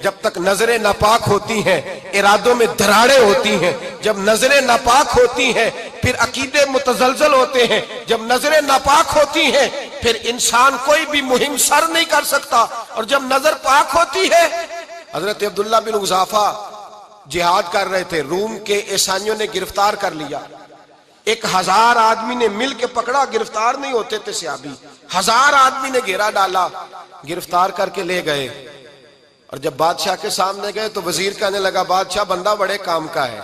جب تک نظریں ناپاک ہوتی ہیں ارادوں میں دراڑیں ہوتی ہیں، جب نظریں ناپاک ہوتی ہیں پھر عقیدے متزلزل ہوتے ہیں، جب نظریں ناپاک ہوتی ہیں پھر انسان کوئی بھی مہم سر نہیں کر سکتا، اور جب نظر پاک ہوتی ہے۔ حضرت عبداللہ بن حذافہ جہاد کر رہے تھے، روم کے عیسائیوں نے گرفتار کر لیا، 1000 آدمی نے مل کے پکڑا، گرفتار نہیں ہوتے تھے صحابی، 1000 آدمی نے گھیرا ڈالا، گرفتار کر کے لے گئے، اور جب بادشاہ کے سامنے گئے تو وزیر کہنے لگا بادشاہ بندہ بڑے کام کا ہے،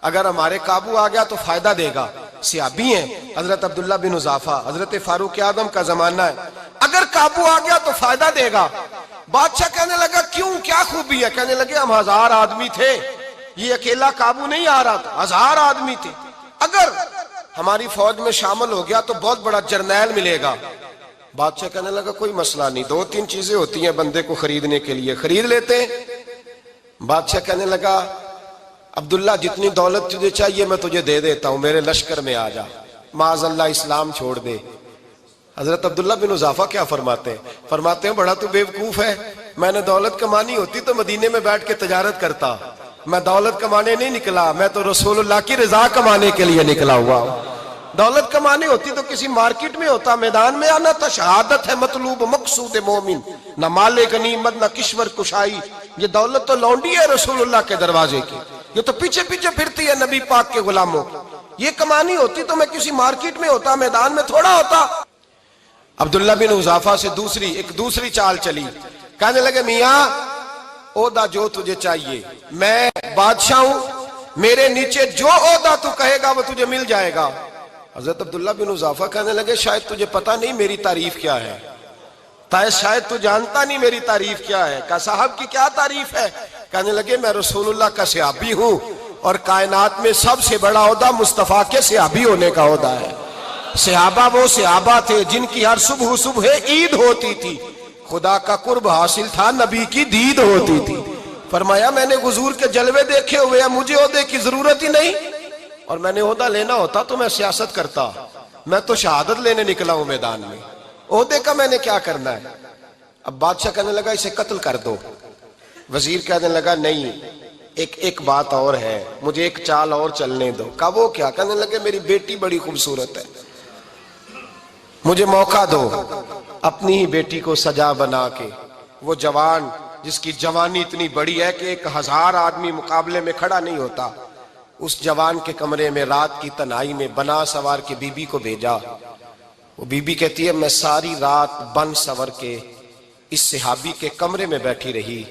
اگر ہمارے قابو آ گیا تو فائدہ دے گا۔ صحابی ہیں حضرت عبداللہ بن حذافہ، حضرت فاروق اعظم کا زمانہ ہے، اگر قابو آ گیا تو فائدہ دے گا۔ بادشاہ کہنے لگا کیوں، کیا خوبی ہے؟ کہنے لگے ہم 1000 آدمی تھے، یہ اکیلا قابو نہیں آ رہا تھا، 1000 آدمی تھے، اگر ہماری فوج میں شامل ہو گیا تو بہت بڑا جرنیل ملے گا۔ بادشاہ کہنے لگا کوئی مسئلہ نہیں، 2-3 چیزیں ہوتی ہیں بندے کو خریدنے کے لیے، خرید لیتے ہیں۔ بادشاہ کہنے لگا عبداللہ جتنی دولت تجھے چاہیے میں تجھے دے دیتا ہوں، میرے لشکر میں آ جا، معاذ اللہ اسلام چھوڑ دے۔ حضرت عبداللہ بن حذافہ کیا فرماتے ہیں بڑا تو بیوقوف ہے، میں نے دولت کمانی ہوتی تو مدینے میں بیٹھ کے تجارت کرتا، میں دولت کمانے نہیں نکلا، میں تو رسول اللہ کی رضا کمانے کے لیے نکلا ہوا ہوں۔ دولت کمانے ہوتی تو کسی مارکیٹ میں ہوتا، میدان میں آنا تھا، شہادت ہے مطلوب مقصود مومن، نہ مال غنیمت نہ کشور کشائی، یہ دولت تو لونڈی ہے رسول اللہ کے دروازے کی، یہ تو پیچھے پیچھے پھرتی ہے نبی پاک کے غلاموں کی، یہ کمانی ہوتی تو میں کسی مارکیٹ میں ہوتا، میدان میں تھوڑا ہوتا۔ عبداللہ بن حذافہ سے دوسری چال چلی، کہنے لگے میاں عہدہ جو تجھے چاہیے، میں بادشاہ ہوں، میرے نیچے جو عہدہ تو کہے گا وہ تجھے مل جائے گا۔ حضرت عبداللہ بن حذافہ کہنے لگے شاید تجھے پتہ نہیں میری تعریف کیا ہے، شاید تو جانتا نہیں میری تعریف کیا ہے۔ کہا صاحب کی کیا تعریف ہے؟ کہنے لگے میں رسول اللہ کا صحابی ہوں، اور کائنات میں سب سے بڑا عہدہ مصطفیٰ کے صحابی ہونے کا عہدہ ہے۔ صحابہ وہ صحابہ تھے جن کی ہر صبح عید ہوتی تھی، خدا کا قرب حاصل تھا، نبی کی دید ہوتی تھی۔ فرمایا میں نے حضور کے جلوے دیکھے ہوئے ہیں، مجھے عہدے کی ضرورت ہی نہیں، اور میں نے عہدہ لینا ہوتا تو میں سیاست کرتا، میں تو شہادت لینے نکلا ہوں میدان میں، عہدے کا میں نے کیا کرنا ہے؟ اب بادشاہ کہنے لگا اسے قتل کر دو۔ وزیر کہنے لگا نہیں، ایک بات اور ہے، مجھے ایک چال اور چلنے دو۔ کہا وہ کیا؟ کہنے لگے میری بیٹی بڑی خوبصورت ہے، مجھے موقع دو اپنی ہی بیٹی کو سجا بنا کے، وہ جوان جس کی جوانی اتنی بڑی ہے کہ 1000 آدمی مقابلے میں کھڑا نہیں ہوتا، اس جوان کے کمرے میں رات کی تنہائی میں بنا سوار کے بی بی کو بھیجا۔ وہ بی بی کہتی ہے میں ساری رات بن سور کے اس صحابی کے کمرے میں بیٹھی رہی،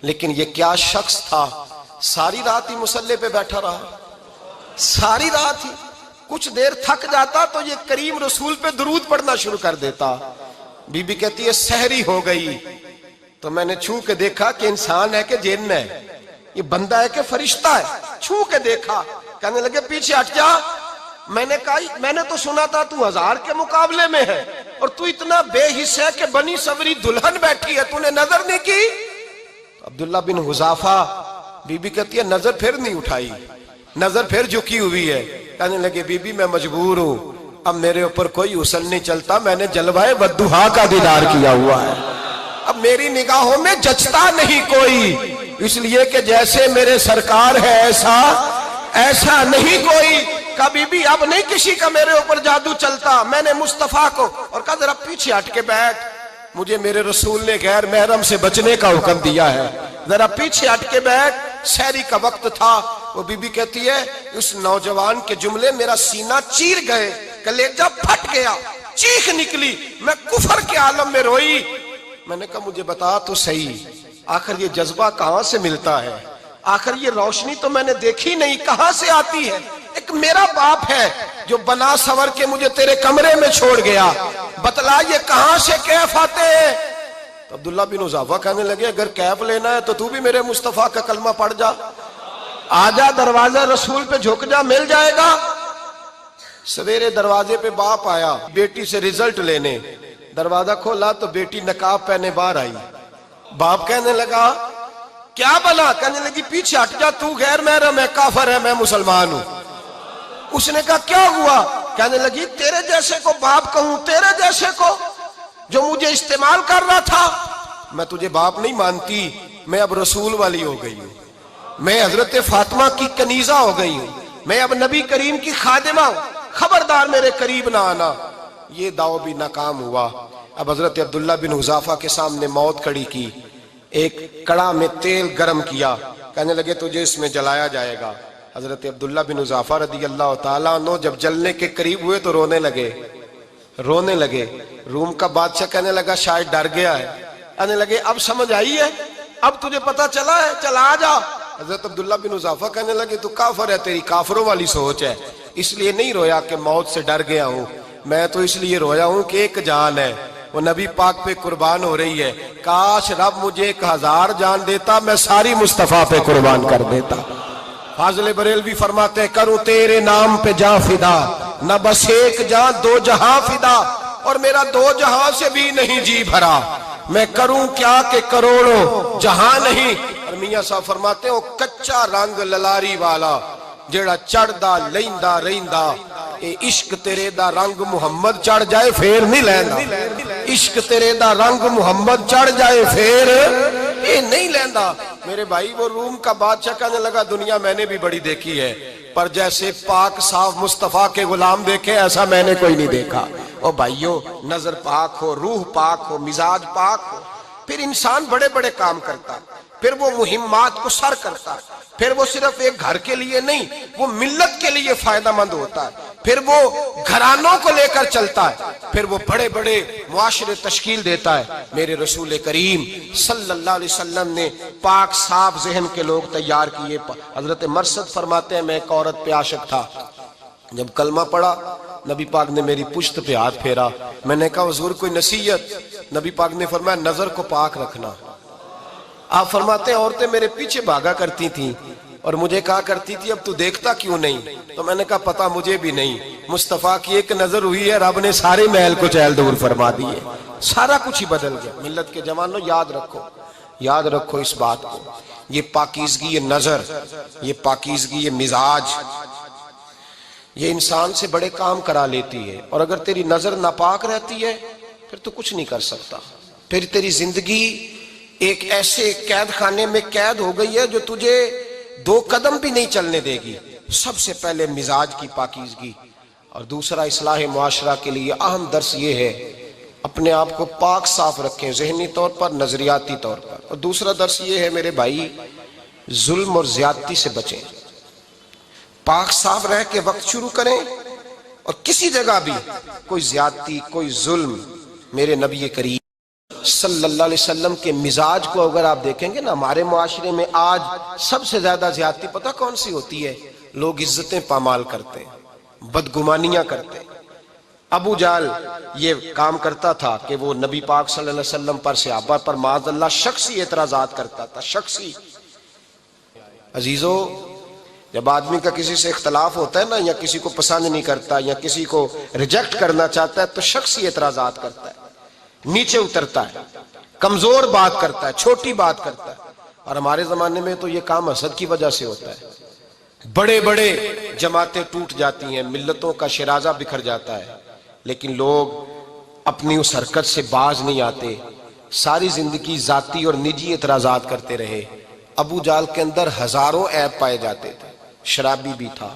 لیکن یہ کیا شخص تھا، ساری رات ہی مصلے پہ بیٹھا رہا، ساری رات ہی، کچھ دیر تھک جاتا تو یہ کریم رسول پہ درود پڑھنا شروع کر دیتا۔ بی بی کہتی ہے سحری ہو گئی تو میں نے چھو کے دیکھا کہ انسان ہے کہ جن ہے، یہ بندہ ہے کہ فرشتہ ہے، چھو کے دیکھا۔ کہنے لگے پیچھے ہٹ جا۔ میں نے کہا میں نے تو سنا تھا تو 1000 کے مقابلے میں ہے، اور تو اتنا بے حس ہے کہ بنی سوری دلہن بیٹھی ہے، تو نے نظر نہیں کی؟ عبداللہ بن حذافہ، بی بی کہتی ہے نظر پھر نہیں اٹھائی، نظر پھر جھکی ہوئی ہے۔ کہنے لگے بی بی میں مجبور ہوں، اب میرے اوپر کوئی حسن نہیں چلتا، میں نے جلوہ والضحیٰ کا دیدار کیا ہوا ہے، اب میری نگاہوں میں جچتا نہیں کوئی، اس لیے کہ جیسے میرے سرکار ہے ایسا نہیں کوئی۔ کبھی بھی اب نہیں کسی کا میرے اوپر جادو چلتا، میں نے مصطفیٰ کو، اور کہا ذرا پیچھے ہٹ کے بیٹھ، مجھے میرے رسول نے غیر محرم سے بچنے کا حکم دیا ہے، ذرا پیچھے ہٹ کے بیٹھ۔ سحری کا وقت تھا، وہ بی بی کہتی ہے اس نوجوان کے جملے میرا سینہ چیر گئے، کلیجہ پھٹ گیا، چیخ نکلی، میں کفر کے عالم میں روئی۔ میں نے کہا مجھے بتا تو صحیح، آخر یہ جذبہ کہاں سے ملتا ہے، آخر یہ روشنی تو میں نے دیکھی نہیں، کہاں سے آتی ہے؟ ایک میرا باپ ہے جو بنا سور کے مجھے تیرے کمرے میں چھوڑ گیا، بتلا یہ کہاں سے کیف آتے ہیں؟ تو عبداللہ بن حذافہ کہنے لگے اگر کیف لینا ہے تو بھی میرے مصطفیٰ کا کلمہ پڑھ جا، آجا دروازہ رسول پہ جھک جا، مل جائے گا۔ سویرے دروازے پہ باپ آیا بیٹی سے رزلٹ لینے، دروازہ کھولا تو بیٹی نقاب پہنے باہر آئی۔ باپ کہنے لگا کیا بنا؟ کہنے لگی پیچھے ہٹ جا، تو غیر محرم ہے، کافر ہے، میں مسلمان ہوں۔ اس نے کہا کیا ہوا؟ کہنے لگی تیرے جیسے کو باپ کہوں، تیرے جیسے کو جو مجھے استعمال کر رہا تھا، میں تجھے باپ نہیں مانتی، میں اب رسول والی ہو گئی ہوں، میں حضرت فاطمہ کی کنیزہ ہو گئی ہوں، میں اب نبی کریم کی خادمہ ہوں، خبردار میرے قریب نہ آنا۔ یہ دعو بھی ناکام ہوا۔ اب حضرت عبداللہ بن حذافہ کے سامنے موت کھڑی کی، ایک کڑا میں تیل گرم کیا، کہنے لگے تجھے اس میں جلایا جائے گا۔ حضرت عبداللہ بن حذافہ رضی اللہ تعالیٰ عنہ جب جلنے کے قریب ہوئے تو رونے لگے۔ روم کا بادشاہ کہنے لگا شاید ڈر گیا ہے، کہنے لگے اب سمجھ آئی ہے، اب تجھے پتا چلا ہے، چل آ جا۔ حضرت عبداللہ بن حذافہ کہنے لگے تو کافر ہے، تیری کافروں والی سوچ ہے، اس لیے نہیں رویا کہ موت سے ڈر گیا ہوں، میں تو اس لیے رویا ہوں کہ ایک جان ہے، وہ نبی پاک پہ قربان ہو رہی ہے، کاش رب مجھے 1000 جان دیتا، میں ساری مصطفیٰ پہ قربان کر دیتا۔ فاضل بریلوی فرماتے ہیں کروں تیرے نام پہ جاں فدا، نہ بس ایک جاں 2 جہاں فدا، اور میرا 2 جہاں سے بھی نہیں جی بھرا، میں کروں کیا کہ کروڑوں جہاں نہیں۔ اور میاں صاحب فرماتے ہیں وہ کچا رنگ للاری والا جیڑا چڑھدا لیندا رہندا، اے عشق تیرے دا رنگ محمد چڑھ جائے پھر نہیں لیندا، عشق تیرے دا رنگ محمد چڑھ جائے پھر اے نہیں لیندا۔ میرے بھائی وہ روم کا بادشاہ کہنے لگا دنیا میں نے بھی بڑی دیکھی ہے، پر جیسے پاک صاف مصطفیٰ کے غلام دیکھے ایسا میں نے کوئی نہیں دیکھا۔ او بھائیو، نظر پاک ہو، روح پاک ہو، مزاج پاک ہو، پھر انسان بڑے بڑے کام کرتا، پھر وہ مہمات کو سر کرتا، پھر وہ صرف ایک گھر کے لیے نہیں، وہ ملت کے لیے فائدہ مند ہوتا ہے، پھر وہ گھرانوں کو لے کر چلتا ہے، پھر وہ بڑے بڑے معاشرے تشکیل دیتا ہے۔ میرے رسول کریم صلی اللہ علیہ وسلم نے پاک صاف ذہن کے لوگ تیار کیے۔ حضرت مرثد فرماتے ہیں میں ایک عورت پہ عاشق تھا، جب کلمہ پڑھا نبی پاک نے میری پشت پہ ہاتھ پھیرا، میں نے کہا حضور کوئی نصیحت؟ نبی پاک نے فرمایا نظر کو پاک رکھنا۔ آپ فرماتے ہیں عورتیں میرے پیچھے بھاگا کرتی تھیں اور مجھے کہا کرتی تھی اب تو دیکھتا کیوں نہیں؟ تو میں نے کہا پتا مجھے بھی نہیں، مصطفیٰ کی ایک نظر ہوئی ہے رب نے سارے محل کو چہل دور فرما دیے، سارا کچھ ہی بدل گیا۔ ملت کے جوانوں یاد رکھو اس بات کو، یہ پاکیزگی، یہ نظر، یہ پاکیزگی، یہ مزاج، یہ انسان سے بڑے کام کرا لیتی ہے، اور اگر تیری نظر ناپاک رہتی ہے پھر تو کچھ نہیں کر سکتا، پھر تیری زندگی ایک ایسے قید خانے میں قید ہو گئی ہے جو تجھے 2 قدم بھی نہیں چلنے دے گی۔ سب سے پہلے مزاج کی پاکیزگی، اور دوسرا اصلاح معاشرہ کے لیے اہم درس یہ ہے اپنے آپ کو پاک صاف رکھیں، ذہنی طور پر، نظریاتی طور پر، اور دوسرا درس یہ ہے میرے بھائی ظلم اور زیادتی سے بچیں، پاک صاف رہ کے وقت شروع کریں، اور کسی جگہ بھی کوئی زیادتی، کوئی ظلم، میرے نبی کریم صلی اللہ علیہ وسلم کے مزاج کو اگر آپ دیکھیں گے نا، ہمارے معاشرے میں آج سب سے زیادہ زیادتی پتہ کون سی ہوتی ہے؟ لوگ عزتیں پامال کرتے ہیں، بدگمانیاں کرتے ہیں۔ ابو جہل یہ کام کرتا تھا کہ وہ نبی پاک صلی اللہ علیہ وسلم پر، صحابہ پر معاذ اللہ شخصی اعتراضات کرتا تھا، شخصی۔ عزیزو، جب آدمی کا کسی سے اختلاف ہوتا ہے نا، یا کسی کو پسند نہیں کرتا یا کسی کو ریجیکٹ کرنا چاہتا ہے تو شخصی اعتراضات کرتا ہے، نیچے اترتا ہے، کمزور بات کرتا ہے، چھوٹی بات کرتا ہے۔ اور ہمارے زمانے میں تو یہ کام حسد کی وجہ سے ہوتا ہے، بڑے بڑے جماعتیں ٹوٹ جاتی ہیں، ملتوں کا شرازہ بکھر جاتا ہے، لیکن لوگ اپنی اس حرکت سے باز نہیں آتے، ساری زندگی ذاتی اور نجی اعتراضات کرتے رہے۔ ابو جہل کے اندر ہزاروں عیب پائے جاتے تھے، شرابی بھی تھا،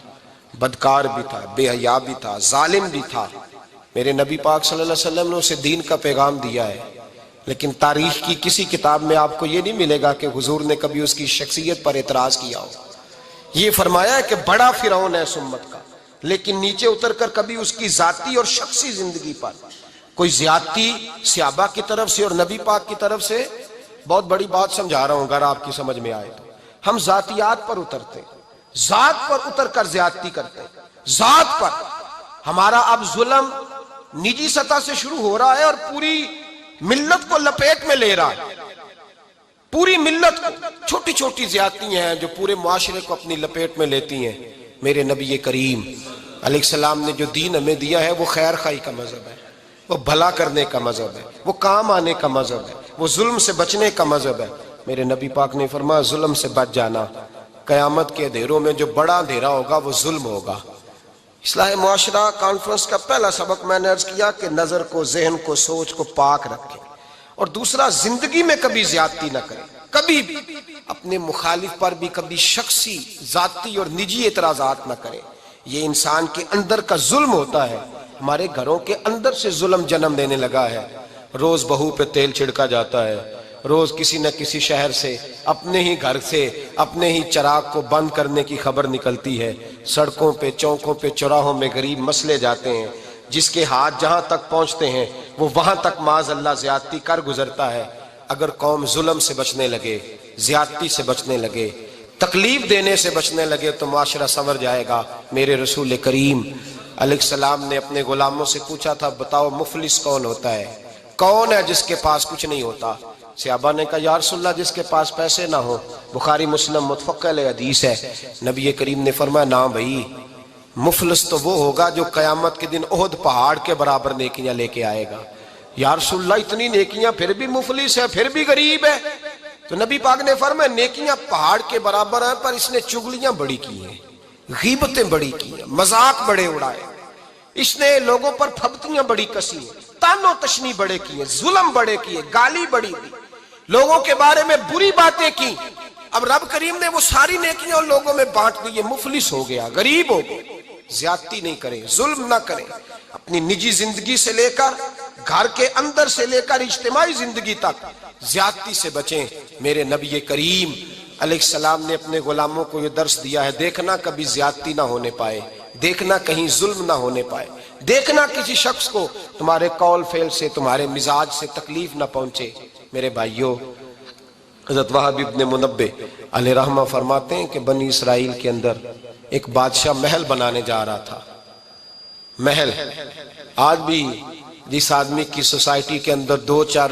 بدکار بھی تھا، بے حیا بھی تھا، ظالم بھی تھا۔ میرے نبی پاک صلی اللہ علیہ وسلم نے اسے دین کا پیغام دیا ہے، لیکن تاریخ کی کسی کتاب میں آپ کو یہ نہیں ملے گا کہ حضور نے کبھی اس کی شخصیت پر اعتراض کیا ہو۔ یہ فرمایا ہے کہ بڑا فرعون ہے اس امت کا، لیکن نیچے اتر کر کبھی اس کی ذاتی اور شخصی زندگی پر کوئی زیادتی صحابہ کی طرف سے اور نبی پاک کی طرف سے، بہت بڑی بات سمجھا رہا ہوں اگر آپ کی سمجھ میں آئے تو، ہم ذاتیات پر اترتے، ذات پر اتر کر زیادتی کرتے، ذات پر۔ ہمارا اب ظلم نجی سطح سے شروع ہو رہا ہے اور پوری ملت کو لپیٹ میں لے رہا ہے، پوری ملت کو، چھوٹی چھوٹی زیادتیاں ہیں جو پورے معاشرے کو اپنی لپیٹ میں لیتی ہیں۔ میرے نبی کریم علیہ السلام نے جو دین ہمیں دیا ہے وہ خیر خواہی کا مذہب ہے، وہ بھلا کرنے کا مذہب ہے، وہ کام آنے کا مذہب ہے، وہ ظلم سے بچنے کا مذہب ہے۔ میرے نبی پاک نے فرمایا ظلم سے بچ جانا، قیامت کے اندھیروں میں جو بڑا اندھیرا ہوگا وہ ظلم ہوگا۔ اصلاح معاشرہ کانفرنس کا پہلا سبق میں نے عرض کیا کہ نظر کو، ذہن کو، سوچ کو پاک رکھیں، اور دوسرا زندگی میں کبھی زیادتی نہ کریں۔ کبھی بھی اپنے مخالف پر بھی کبھی شخصی ذاتی اور نجی اعتراضات نہ کریں. یہ انسان کے اندر کا ظلم ہوتا ہے. ہمارے گھروں کے اندر سے ظلم جنم لینے لگا ہے. روز بہو پہ تیل چھڑکا جاتا ہے, روز کسی نہ کسی شہر سے, اپنے ہی گھر سے, اپنے ہی چراغ کو بند کرنے کی خبر نکلتی ہے. سڑکوں پہ, چوکوں پہ, چوراہوں میں غریب مسلے جاتے ہیں. جس کے ہاتھ جہاں تک پہنچتے ہیں وہ وہاں تک معاذ اللہ زیادتی کر گزرتا ہے. اگر قوم ظلم سے بچنے لگے, زیادتی سے بچنے لگے, تکلیف دینے سے بچنے لگے تو معاشرہ سنور جائے گا. میرے رسول کریم علیہ السلام نے اپنے غلاموں سے پوچھا تھا, بتاؤ مفلس کون ہوتا ہے؟ کون ہے جس کے پاس کچھ نہیں ہوتا؟ صحابہ نے کہا یا رسول اللہ جس کے پاس پیسے نہ ہو. بخاری مسلم متفق علیہ حدیث ہے. نبی کریم نے فرمایا نا بھائی, مفلس تو وہ ہوگا جو قیامت کے دن احد پہاڑ کے برابر نیکیاں لے کے آئے گا. یا رسول اللہ اتنی نیکیاں پھر بھی مفلس ہے, پھر بھی غریب ہے؟ تو نبی پاک نے فرمایا نیکیاں پہاڑ کے برابر ہیں پر اس نے چغلیاں بڑی کی ہیں, غیبتیں بڑی کی ہیں, مذاق بڑے اڑائے, اس نے لوگوں پر پھبتیاں بڑی کسی ہیں, تان و تشنی بڑے کیے, ظلم بڑے کیے, گالی بڑی دی, لوگوں کے بارے میں بری باتیں کی. اب رب کریم نے وہ ساری نیکیاں ان لوگوں میں بانٹ دی. یہ مفلس ہو گیا, غریب ہو گیا. زیادتی نہیں کریں, ظلم نہ کریں. اپنی نجی زندگی سے لے کر, گھر کے اندر سے لے کر اجتماعی زندگی تک زیادتی سے بچیں. میرے نبی کریم علیہ السلام نے اپنے غلاموں کو یہ درس دیا ہے, دیکھنا کبھی زیادتی نہ ہونے پائے, دیکھنا کہیں ظلم نہ ہونے پائے, دیکھنا کسی شخص کو تمہارے قول فعل سے, تمہارے مزاج سے تکلیف نہ پہنچے. میرے بھائیوں, حضرت وہب ابن منبہ علیہ رحمہ فرماتے ہیں کہ بنی اسرائیل کے اندر ایک بادشاہ محل بنانے جا رہا تھا. محل آج بھی جس آدمی کی سوسائٹی کے اندر 2-4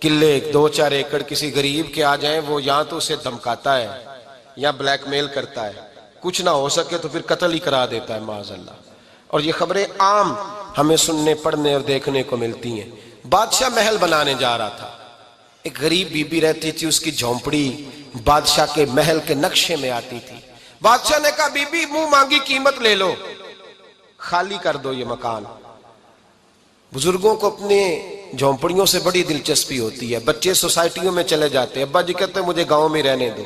قلعے, 2-4 ایکڑ کسی غریب کے آ جائیں, وہ یہاں تو اسے دھمکاتا ہے یا بلیک میل کرتا ہے, کچھ نہ ہو سکے تو پھر قتل ہی کرا دیتا ہے معاذ اللہ. اور یہ خبریں عام ہمیں سننے, پڑھنے اور دیکھنے کو ملتی ہیں. بادشاہ محل بنانے جا رہا تھا. ایک غریب بی بی رہتی تھی, اس کی جھونپڑی بادشاہ کے محل کے نقشے میں آتی تھی. بادشاہ نے کہا بی بی منہ مانگی قیمت لے لو, خالی کر دو یہ مکان. بزرگوں کو اپنے جھونپڑیوں سے بڑی دلچسپی ہوتی ہے. بچے سوسائٹیوں میں چلے جاتے ہیں, ابا جی کہتے ہیں مجھے گاؤں میں رہنے دو,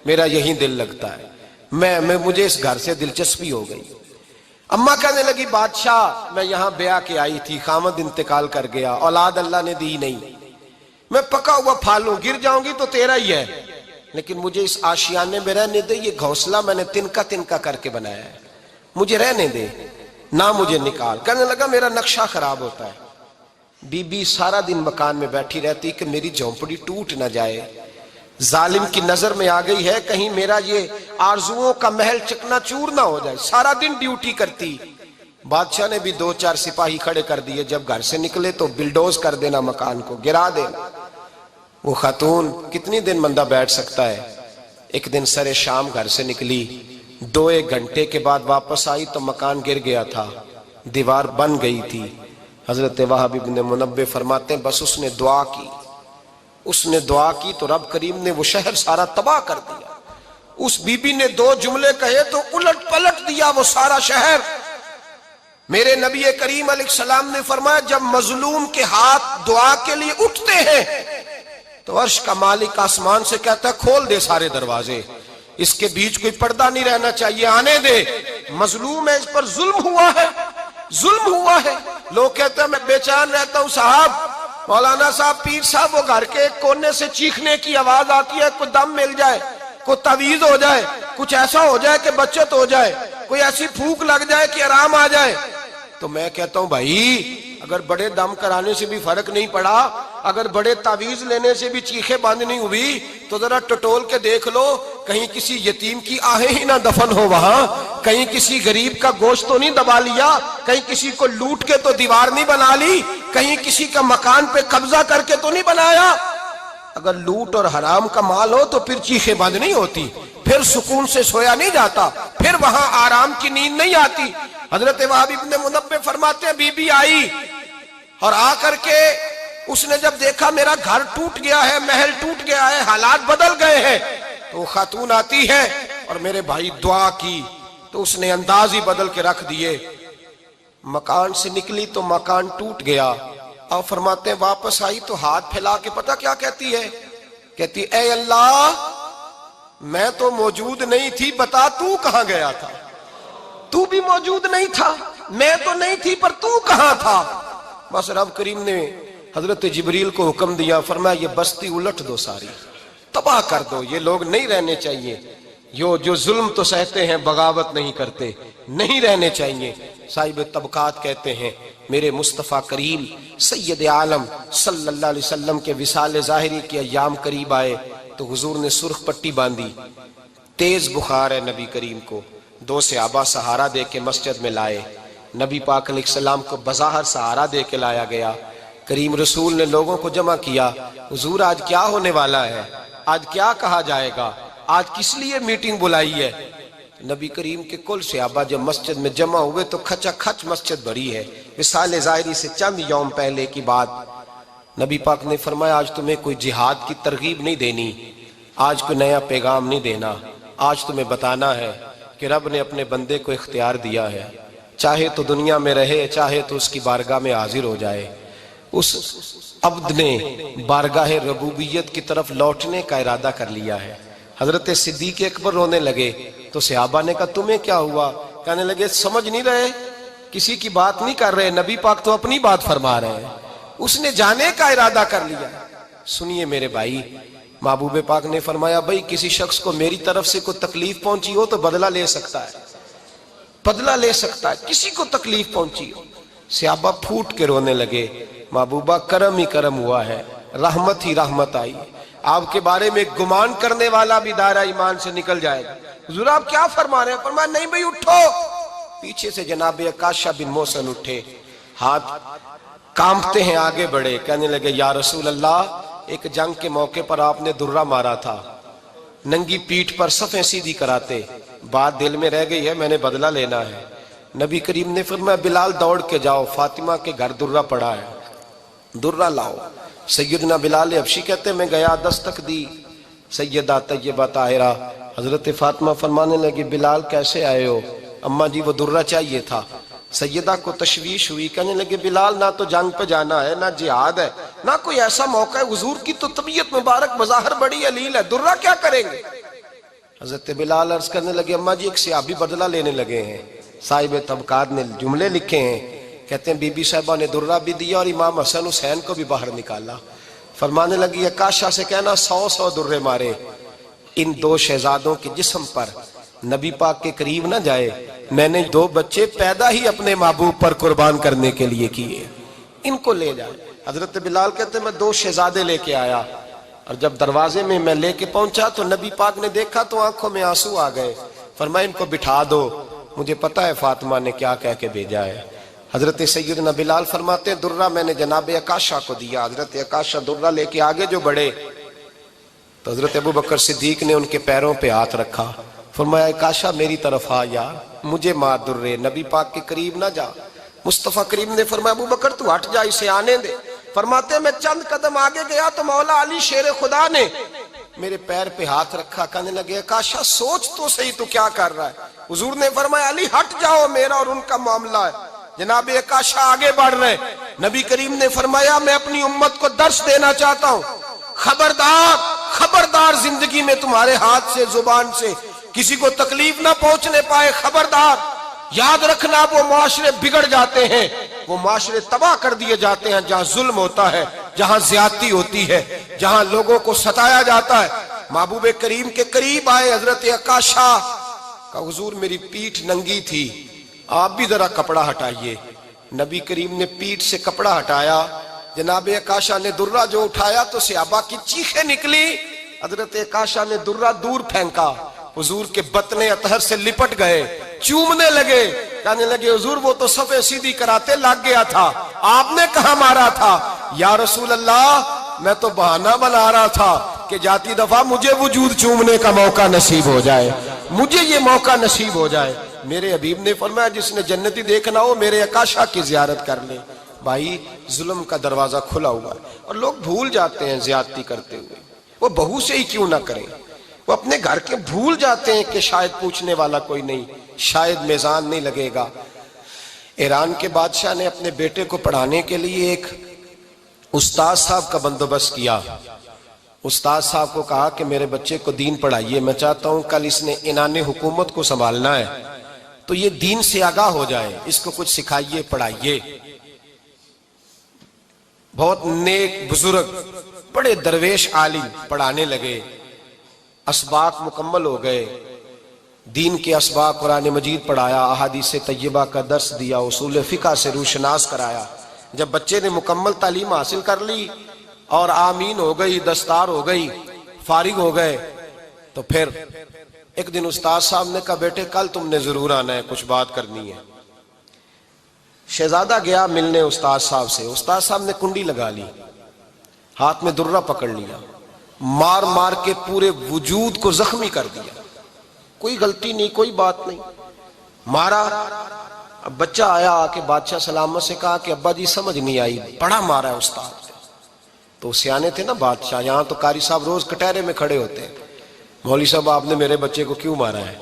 میرا یہی دل لگتا ہے, مجھے اس گھر سے دلچسپی ہو گئی. اماں کہنے لگی بادشاہ میں یہاں بیاہ کے آئی تھی, خامد انتقال کر گیا, اولاد اللہ نے دی نہیں, میں پکا ہوا پھالوں, گر جاؤں گی تو تیرا ہی ہے, لیکن مجھے اس آشیانے میں رہنے دے. یہ گھونسلہ میں نے تنکا تنکا کر کے بنایا ہے, مجھے رہنے دے, نہ مجھے نکال. کہنے لگا میرا نقشہ خراب ہوتا ہے. بی بی سارا دن مکان میں بیٹھی رہتی کہ میری جھونپڑی ٹوٹ نہ جائے. ظالم کی نظر میں آ گئی ہے کہیں میرا یہ آرزوؤں کا محل چکنا چور نہ ہو جائے. سارا دن ڈیوٹی کرتی. بادشاہ نے بھی 2-4 سپاہی کھڑے کر دیے, جب گھر سے نکلے تو بلڈوز کر دینا, مکان کو گرا دینا. وہ خاتون کتنی دن بندہ بیٹھ سکتا ہے. ایک دن سر شام گھر سے نکلی, 2-1 گھنٹے کے بعد واپس آئی تو مکان گر گیا تھا, دیوار بن گئی تھی. حضرت وہب ابن منبہ فرماتے ہیں بس اس نے دعا کی تو رب کریم نے وہ شہر سارا تباہ کر دیا. اس بی بی نے 2 جملے کہے تو الٹ پلٹ دیا وہ سارا شہر. میرے نبی کریم علیہ السلام نے فرمایا جب مظلوم کے ہاتھ دعا کے لیے اٹھتے ہیں تو عرش کا مالک آسمان سے کہتا ہے کھول دے سارے دروازے, اس کے بیچ کوئی پردہ نہیں رہنا چاہیے, آنے دے. مظلوم ہے, اس پر ظلم ہوا ہے. لوگ کہتے ہیں میں بے چین رہتا ہوں صاحب, مولانا صاحب, پیر صاحب, وہ گھر کے ایک کونے سے چیخنے کی آواز آتی ہے, کوئی دم مل جائے, کوئی تعویذ ہو جائے, کچھ ایسا ہو جائے کہ بچت ہو جائے, کوئی ایسی پھونک لگ جائے کہ آرام آ جائے. تو میں کہتا ہوں بھائی اگر بڑے دم کرانے سے بھی فرق نہیں پڑا, اگر بڑے تعویذ لینے سے بھی چیخیں بند نہیں ہوئی, تو ذرا ٹٹول کے دیکھ لو کہیں کسی یتیم کی آہیں ہی نہ دفن ہو وہاں, کہیں کسی غریب کا گوشت تو نہیں دبا لیا, کہیں کسی کو لوٹ کے تو دیوار نہیں بنا لی, کہیں کسی کا مکان پہ قبضہ کر کے تو نہیں بنایا. اگر لوٹ اور حرام کا مال ہو تو پھر چیخیں بند نہیں ہوتی, پھر سکون سے سویا نہیں جاتا, پھر وہاں آرام کی نیند نہیں آتی. حضرت وہب ابن منبہ فرماتے ہیں بی بی آئی اور آ کر کے اس نے جب دیکھا میرا گھر ٹوٹ گیا ہے, محل ٹوٹ گیا ہے, حالات بدل گئے ہیں, تو وہ خاتون آتی ہے اور میرے بھائی دعا کی تو اس نے انداز ہی بدل کے رکھ دیے. مکان سے نکلی تو مکان ٹوٹ گیا. اور فرماتے ہیں واپس آئی تو ہاتھ پھیلا کے پتہ کیا کہتی ہے کہتی اے اللہ میں تو موجود نہیں تھی، بتا تو کہاں گیا تھا؟ تو بھی موجود نہیں تھا، میں تو نہیں تھی، پر تو کہاں تھا؟ بس رب کریم نے حضرت جبریل کو حکم دیا، فرمایا یہ بستی الٹ دو، ساری تباہ کر دو، یہ لوگ نہیں رہنے چاہیے، جو ظلم تو سہتے ہیں بغاوت نہیں کرتے، نہیں رہنے چاہیے۔ صاحب طبقات کہتے ہیں میرے مصطفیٰ کریم سید عالم صلی اللہ علیہ وسلم کے وصال ظاہری کے ایام قریب آئے تو حضور نے سرخ پٹی باندھی، تیز بخار ہے نبی کریم کو، 2 صحابہ سہارا دے کے مسجد میں لائے، نبی پاک علیہ السلام کو بظاہر سہارا دے کے لایا گیا۔ کریم رسول نے لوگوں کو جمع کیا، حضور آج کیا ہونے والا ہے، آج کیا کہا جائے گا، آج کس لیے میٹنگ بلائی ہے؟ نبی کریم کے کل صحابہ جب مسجد میں جمع ہوئے تو کھچا کھچ مسجد بھری ہے۔ وصال ظاہری سے چند یوم پہلے کی بات، نبی پاک نے فرمایا آج تمہیں کوئی جہاد کی ترغیب نہیں دینی، آج کوئی نیا پیغام نہیں دینا، آج تمہیں بتانا ہے کہ رب نے اپنے بندے کو اختیار دیا ہے، چاہے تو دنیا میں رہے، چاہے تو اس کی بارگاہ میں حاضر ہو جائے۔ اس عبد نے بارگاہ ربوبیت کی طرف لوٹنے کا ارادہ کر لیا ہے۔ حضرت صدیق اکبر رونے لگے تو صحابہ نے کہا تمہیں کیا ہوا؟ کہنے لگے سمجھ نہیں رہے، کسی کی بات نہیں کر رہے، نبی پاک تو اپنی بات فرما رہے ہیں، اس نے جانے کا ارادہ کر لیا۔ سنیے میرے بھائی، محبوب پاک نے فرمایا بھائی کسی شخص کو میری طرف سے کوئی تکلیف پہنچی ہو تو بدلہ لے سکتا ہے، بدلہ لے سکتا ہے، کسی کو تکلیف پہنچی ہو۔ صحابہ پھوٹ کے رونے لگے، محبوبہ کرم ہی کرم ہوا ہے، رحمت ہی رحمت آئی، آپ کے بارے میں گمان کرنے والا بھی دائرہ ایمان سے نکل جائے گا۔ حضور آپ کیا فرما رہے ہیں؟ فرمایا نہیں بھئی اٹھو۔ پیچھے سے جناب عکاشہ بن محصن اٹھے، ہاتھ کانپتے ہیں، آگے بڑھے، کہنے لگے یا رسول اللہ ایک جنگ کے موقع پر آپ نے درہ مارا تھا، ننگی پیٹھ پر صفیں سیدھی کراتے، بات دل میں رہ گئی ہے، میں نے بدلہ لینا ہے۔ نبی کریم نے فرمایا بلال دوڑ کے جاؤ، فاطمہ کے گھر درہ پڑا ہے، درہ لاؤ۔ سیدنا بلال حبشی کہتے ہیں میں گیا، دستک دی سیدہ طیبہ طاہرہ، حضرت فاطمہ فرمانے لگی بلال کیسے آئے ہو؟ اماں جی وہ درہ چاہیے تھا۔ سیدہ کو تشویش ہوئی، کہنے لگے بلال نہ تو جنگ پہ جانا ہے، نہ جہاد ہے، نہ کوئی ایسا موقع ہے، حضور کی تو طبیعت مبارک بظاہر بڑی علیل ہے، درہ کیا کریں گے؟ حضرت بلال عرض کرنے لگے اماں جی ایک صحابی بدلہ لینے لگے ہیں، صاحب طبقات نے جملے لکھے ہیں، کہتے ہیں بی بی صاحبہ نے درہ بھی دیا اور امام حسن حسین کو بھی باہر نکالا۔ فرمانے لگی عکاشہ سے کہنا 100 درے مارے، ان 2 شہزادوں کے جسم پر نبی پاک کے قریب نہ جائے، میں نے 2 بچے پیدا ہی اپنے محبوب پر قربان کرنے کے لیے کیے، ان کو لے جائے۔ حضرت بلال کہتے ہیں میں 2 شہزادے لے کے آیا، اور جب دروازے میں میں لے کے پہنچا تو نبی پاک نے دیکھا تو آنکھوں میں آنسو آ گئے، فرمایا ان کو بٹھا دو، مجھے پتا ہے فاطمہ نے کیا کہہ کے بھیجا ہے۔ حضرت سیدنا بلال فرماتے ہیں درہ میں نے جناب عکاشہ کو دیا، حضرت عکاشہ درہ لے کے آگے جو بڑھے تو حضرت ابوبکر صدیق نے ان کے پیروں پہ ہاتھ رکھا، فرمایا عکاشہ میری طرف آ یار، مجھے مار درے، نبی پاک کے قریب نہ جا۔ مصطفیٰ کریم نے فرمایا ابوبکر تو ہٹ جا، اسے آنے دے۔ فرماتے ہیں میں چند قدم آگے گیا تو مولا علی شیر خدا نے میرے پیر پہ ہاتھ رکھا، کہنے لگے عکاشہ سوچ تو صحیح تو کیا کر رہا ہے؟ حضور نے فرمایا علی ہٹ جاؤ، میرا اور ان کا معاملہ ہے۔ جناب عکاشہ آگے بڑھ رہے، نبی کریم نے فرمایا میں اپنی امت کو درس دینا چاہتا ہوں، خبردار خبردار زندگی میں تمہارے ہاتھ سے زبان سے کسی کو تکلیف نہ پہنچنے پائے، خبردار یاد رکھنا وہ معاشرے بگڑ جاتے ہیں، وہ معاشرے تباہ کر دیے جاتے ہیں جہاں ظلم ہوتا ہے، جہاں زیادتی ہوتی ہے، جہاں لوگوں کو ستایا جاتا ہے۔ محبوب کریم کے قریب آئے حضرت عکاشہ کا حضور میری پیٹھ ننگی تھی، آپ بھی ذرا کپڑا ہٹائیے۔ نبی کریم نے پیٹھ سے کپڑا ہٹایا، جناب عکاشہ نے درہ جو اٹھایا تو صحابہ کی چیخیں نکلی، حضرت عکاشہ نے درہ دور پھینکا، حضور کے بطن اطہر سے لپٹ گئے، چومنے لگے، کہنے لگے حضور وہ تو صفیں سیدھی کراتے لگ گیا تھا، آپ نے کہاں مارا تھا؟ یا رسول اللہ میں تو بہانہ بنا رہا تھا کہ جاتی دفعہ مجھے وجود چومنے کا موقع نصیب ہو جائے، مجھے یہ موقع نصیب ہو جائے۔ میرے حبیب نے فرمایا جس نے جنتی دیکھنا ہو میرے عکاشہ کی زیارت کر لے۔ بھائی ظلم کا دروازہ کھلا ہوا ہے اور لوگ بھول جاتے ہیں زیادتی کرتے ہوئے، وہ بہو سے ہی کیوں نہ کریں، وہ اپنے گھر کے بھول جاتے ہیں کہ شاید پوچھنے والا کوئی نہیں، شاید میزان نہیں لگے گا۔ ایران کے بادشاہ نے اپنے بیٹے کو پڑھانے کے لیے ایک استاد صاحب کا بندوبست کیا، استاد صاحب کو کہا کہ میرے بچے کو دین پڑھائیے، میں چاہتا ہوں کل اس نے انان حکومت کو سنبھالنا ہے تو یہ دین سے آگاہ ہو جائے، اس کو کچھ سکھائیے، پڑھائیے۔ بہت نیک بزرگ بڑے درویش عالم پڑھانے لگے، اسباق مکمل ہو گئے، دین کے اسباق قرآن مجید پڑھایا، احادیث طیبہ کا درس دیا، اصول فقہ سے روشناس کرایا۔ جب بچے نے مکمل تعلیم حاصل کر لی اور آمین ہو گئی، دستار ہو گئی، فارغ ہو گئے، تو پھر ایک دن استاد صاحب نے کہا بیٹے کل تم نے ضرور آنا ہے، کچھ بات کرنی ہے۔ شہزادہ گیا ملنے استاد صاحب سے، استاد صاحب نے کنڈی لگا لی، ہاتھ میں درہ پکڑ لیا، مار مار کے پورے وجود کو زخمی کر دیا، کوئی غلطی نہیں، کوئی بات نہیں، مارا۔ اب بچہ آیا آ کے بادشاہ سلامت سے کہا کہ ابا جی سمجھ نہیں آئی، بڑا مارا ہے استاد۔ تو سیانے تھے نا بادشاہ، یہاں تو قاری صاحب روز کٹہرے میں کھڑے ہوتے ہیں، مولوی صاحب آپ نے میرے بچے کو کیوں مارا ہے؟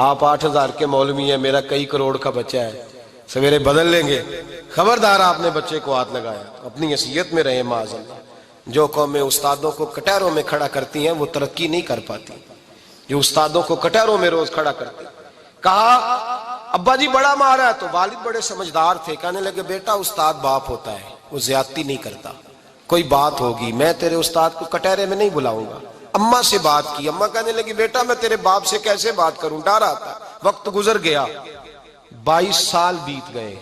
آپ 8,000 کے مولوی ہیں، میرا کئی کروڑ کا بچہ ہے، سویرے بدل لیں گے، خبردار آپ نے بچے کو ہاتھ لگایا، اپنی حیثیت میں رہے معاذ اللہ۔ جو قومیں استادوں کو کٹہروں میں کھڑا کرتی ہیں وہ ترقی نہیں کر پاتی، جو استادوں کو کٹہروں میں روز کھڑا کرتے۔ کہا ابا جی بڑا مارا ہے، تو والد بڑے سمجھدار تھے، کہنے لگے بیٹا استاد باپ ہوتا ہے، وہ زیادتی نہیں کرتا، کوئی بات ہوگی میں تیرے استاد کو کٹہرے میں نہیں بلاؤں گا۔ اماں سے بات کی، اماں کہنے لگی بیٹا میں تیرے باپ سے کیسے بات کروں، ڈر آتا۔ وقت گزر گیا، 22 سال بیت گئے،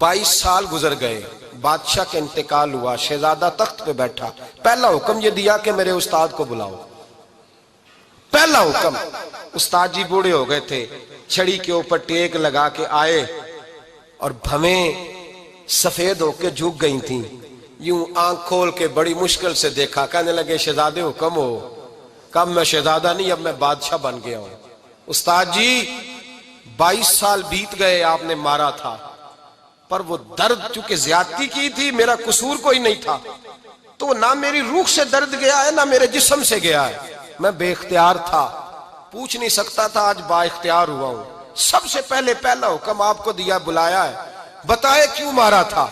22 سال گزر گئے، بادشاہ کا انتقال ہوا، شہزادہ تخت پہ بیٹھا، پہلا حکم یہ دیا کہ میرے استاد کو بلاؤ، پہلا حکم۔ استاد جی بوڑھے ہو گئے تھے، چھڑی کے اوپر ٹیک لگا کے آئے اور بھویں سفید ہو کے جھک گئی تھیں، یوں آنکھ کھول کے بڑی مشکل سے دیکھا، کہنے لگے شہزادے حکم ہو۔ کب میں شہزادہ نہیں، اب میں بادشاہ بن گیا ہوں۔ استاد جی 22 سال بیت گئے، آپ نے مارا تھا، پر وہ درد چونکہ زیادتی کی تھی، میرا قصور کوئی نہیں تھا، تو نہ میری روح سے درد گیا ہے نہ میرے جسم سے گیا ہے، میں بے اختیار تھا، پوچھ نہیں سکتا تھا، آج با اختیار ہوا ہوں۔ سب سے پہلے پہلا حکم آپ کو دیا، بلایا ہے، بتائے کیوں مارا تھا،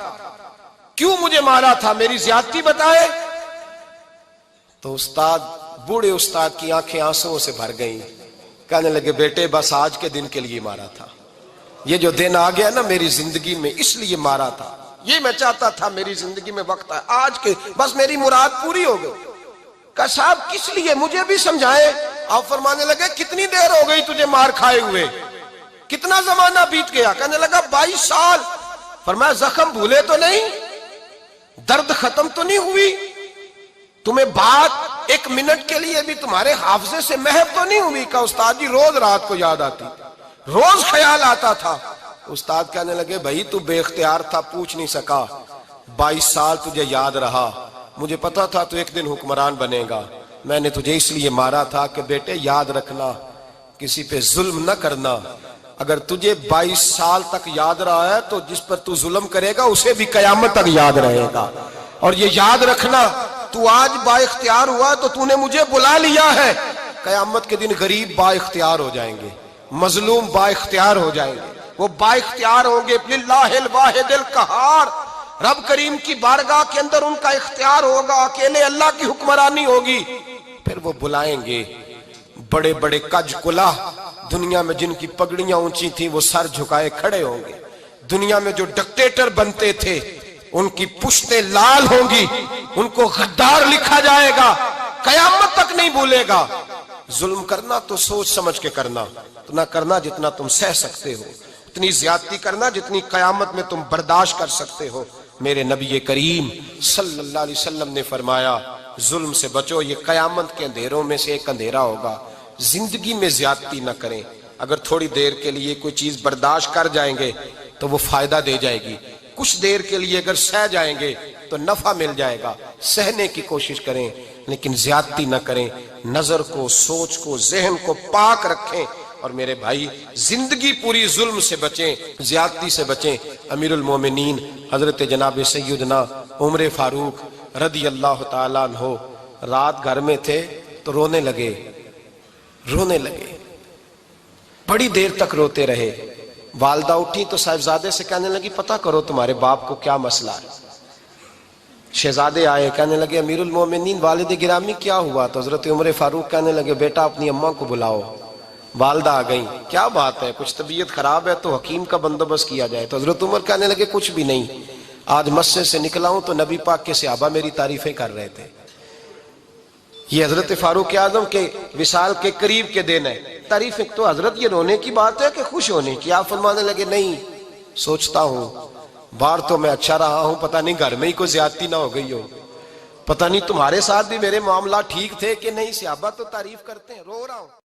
کیوں مجھے مارا تھا، میری زیادتی بتائے۔ تو استاد، بوڑھے استاد کی آنکھیں آنسوں سے بھر گئیں، کہنے لگے بیٹے بس آج کے دن کے لیے مارا تھا، یہ جو دن آ گیا نا میری زندگی میں اس لیے مارا تھا، یہ میں چاہتا تھا میری زندگی میں وقت ہے، آج کے بس میری مراد پوری ہو گئی۔ کہا صاحب کس لیے، مجھے بھی سمجھائے۔ آپ فرمانے لگے کتنی دیر ہو گئی تجھے مار کھائے ہوئے، کتنا زمانہ بیت گیا؟ کہنے لگا 22 سال۔ فرمایا زخم بھولے تو نہیں، درد ختم تو نہیں ہوئی، تمہیں بات 1 منٹ کے لیے بھی تمہارے حافظے سے محو تو نہیں ہوئی؟ کہا استاد جی روز رات کو یاد آتی، روز خیال آتا تھا۔ استاد کہنے لگے بھائی تو بے اختیار تھا، پوچھ نہیں سکا، 22 سال تجھے یاد رہا، مجھے پتا تھا تو ایک دن حکمران بنے گا، میں نے تجھے اس لیے مارا تھا کہ بیٹے یاد رکھنا، کسی پہ ظلم نہ کرنا، اگر تجھے 22 سال تک یاد رہا ہے تو جس پر تو ظلم کرے گا اسے بھی قیامت تک یاد رہے گا، اور یہ یاد رکھنا تو آج با اختیار ہوا تو تو نے مجھے بلا لیا ہے، قیامت کے دن غریب با اختیار ہو جائیں گے، مظلوم با اختیار ہو جائیں گے، وہ با اختیار ہوں گے للہ الواحد القہار، رب کریم کی بارگاہ کے اندر ان کا اختیار ہوگا، اکیلے اللہ کی حکمرانی ہوگی، پھر وہ بلائیں گے بڑے بڑے کج کلہ، دنیا میں جن کی پگڑیاں اونچی تھیں وہ سر جھکائے کھڑے ہوں گے، دنیا میں جو ڈکٹیٹر بنتے تھے ان کی پشتیں لال ہوں گی، ان کو غدار لکھا جائے گا، قیامت تک نہیں بھولے گا۔ ظلم کرنا تو سوچ سمجھ کے کرنا، اتنا کرنا جتنا تم سہ سکتے ہو، اتنی زیادتی کرنا جتنی قیامت میں تم برداشت کر سکتے ہو۔ میرے نبی کریم صلی اللہ علیہ وسلم نے فرمایا ظلم سے بچو، یہ قیامت کے اندھیروں میں سے ایک اندھیرا ہوگا۔ زندگی میں زیادتی نہ کریں، اگر تھوڑی دیر کے لیے کوئی چیز برداشت کر جائیں گے تو وہ فائدہ دے جائے گی، کچھ دیر کے لیے اگر سہ جائیں گے تو نفع مل جائے گا، سہنے کی کوشش کریں لیکن زیادتی نہ کریں، نظر کو، سوچ کو، ذہن کو پاک رکھیں، اور میرے بھائی زندگی پوری ظلم سے بچیں، زیادتی سے بچیں۔ امیر المومنین حضرت جناب سیدنا عمر فاروق رضی اللہ تعالیٰ عنہ رات گھر میں تھے تو رونے لگے، بڑی دیر تک روتے رہے۔ والدہ اٹھی تو صاحبزادے سے کہنے لگی پتہ کرو تمہارے باپ کو کیا مسئلہ ہے۔ شہزادے آئے، کہنے لگے امیر المومنین والد گرامی کیا ہوا؟ تو حضرت عمر فاروق کہنے لگے بیٹا اپنی اماں کو بلاؤ۔ والدہ آ گئیں، کیا بات ہے، کچھ طبیعت خراب ہے تو حکیم کا بندوبست کیا جائے۔ تو حضرت عمر کہنے لگے کچھ بھی نہیں، آج مسجد سے نکلا ہوں تو نبی پاک کے صحابہ میری تعریفیں کر رہے تھے۔ یہ حضرت فاروق اعظم کے وصال کے قریب کے دن ہے، تعریفیں تو حضرت یہ رونے کی بات ہے کہ خوش ہونے کی؟ آپ فرمانے لگے نہیں، سوچتا ہوں باہر تو میں اچھا رہا ہوں، پتہ نہیں گھر میں ہی کوئی زیادتی نہ ہو گئی ہو، پتہ نہیں تمہارے ساتھ بھی میرے معاملات ٹھیک تھے کہ نہیں، صحابہ تو تعریف کرتے ہیں، رو رہا ہوں۔